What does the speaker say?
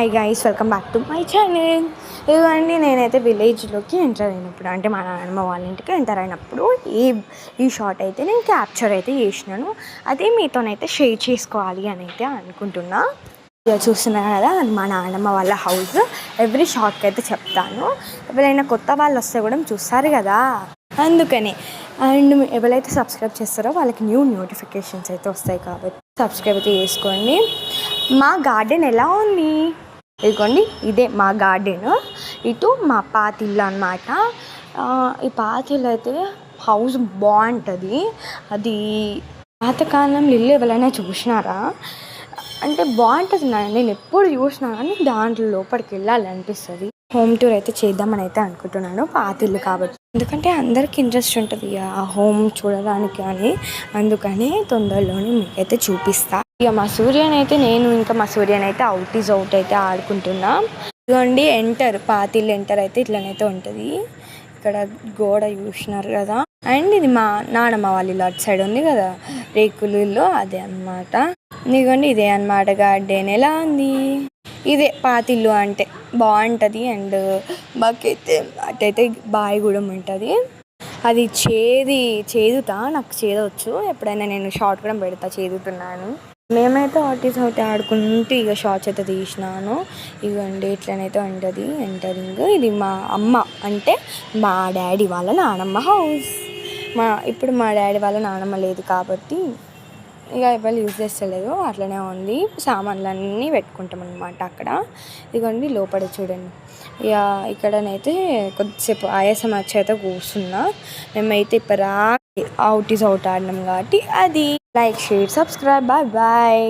Hi guys, welcome back to my channel. ఇదిగోండి, నేనైతే విలేజ్లోకి enter అయినప్పుడు, అంటే మా నాన్నమ్మ వాళ్ళ ఇంటికి ఎంటర్ అయినప్పుడు ఈ షాట్ అయితే నేను క్యాప్చర్ అయితే చేసినాను. అదే మీతోనైతే షేర్ చేసుకోవాలి అని అయితే అనుకుంటున్నా. చూస్తున్నారు కదా, మా నాన్నమ్మ వాళ్ళ హౌస్. ఎవ్రీ షాట్కి అయితే చెప్తాను. ఎవరైనా కొత్త వాళ్ళు వస్తే కూడా చూస్తారు కదా, అందుకని. అండ్ ఎవరైతే సబ్స్క్రైబ్ చేస్తారో వాళ్ళకి నోటిఫికేషన్స్ అయితే వస్తాయి కాబట్టి సబ్స్క్రైబ్ అయితే చేసుకోండి. మా గార్డెన్ ఎలా ఉంది? ఇదిగోండి, ఇదే మా గార్డెన్. ఇటు మా పాతిల్లు అన్నమాట. ఈ పాతిల్లు అయితే హౌస్ బాగుంటుంది. అది పాతకాలంలో ఇల్లు ఎవరైనా చూసినారా అంటే బాగుంటుంది. నేను ఎప్పుడు చూసినా కానీ దాంట్లో లోపలికి వెళ్ళాలనిపిస్తుంది. హోమ్ టూర్ అయితే చేద్దామని అయితే అనుకుంటున్నాను, పాతిల్లు కాబట్టి. ఎందుకంటే అందరికి ఇంట్రెస్ట్ ఉంటుంది ఆ హోమ్ చూడడానికి అని. అందుకని తొందరలోనే మీకైతే చూపిస్తా. ఇక మా సూర్యన్ అయితే అవుట్ ఈజ్ అవుట్ అయితే ఆడుకుంటున్నా. ఇదిగోండి, పాతిల్లు ఎంటర్ అయితే ఇట్లనైతే ఉంటుంది. ఇక్కడ గోడ చూసినారు కదా. అండ్ ఇది మా నానమ్మ వాళ్ళ ఇల్లు అటు సైడ్ ఉంది కదా, రేకులు ఇల్లు, అదే అనమాట. ఇదిగోండి, ఇదే అనమాట గార్డెన్. ఎలా ఉంది? ఇదే పాతిల్లు అంటే బాగుంటుంది. అండ్ మాకైతే అటైతే బావి కూడా ఉంటుంది. అది చేదుతా, నాకు చేదవచ్చు. ఎప్పుడైనా నేను షార్ట్ కూడా పెడతా చేదుతున్నాను. మేమైతే ఒకటి ఆడుకుంటూ ఇక షార్ట్స్ అయితే తీసినాను. ఇవ్వండి, ఇట్లనైతే ఉంటుంది ఎంటరింగ్. ఇది మా అమ్మ, అంటే మా డాడీ వాళ్ళ నానమ్మ హౌస్. ఇప్పుడు మా డాడీ వాళ్ళ నానమ్మ లేదు కాబట్టి ఇక ఎవరు యూజ్ చేస్తలేదు, అట్లనే ఉంది. సామాన్లన్నీ పెట్టుకుంటాం అనమాట అక్కడ. ఇదిగోండి, లోపల చూడండి. ఇక ఇక్కడనైతే కొద్దిసేపు ఆయాసం వచ్చి అయితే కూర్చున్నా. మేమైతే ఇప్పుడు అవుట్ ఈజ్ అవుట్ ఆడినాం కాబట్టి అది. Like, share, subscribe. Bye bye.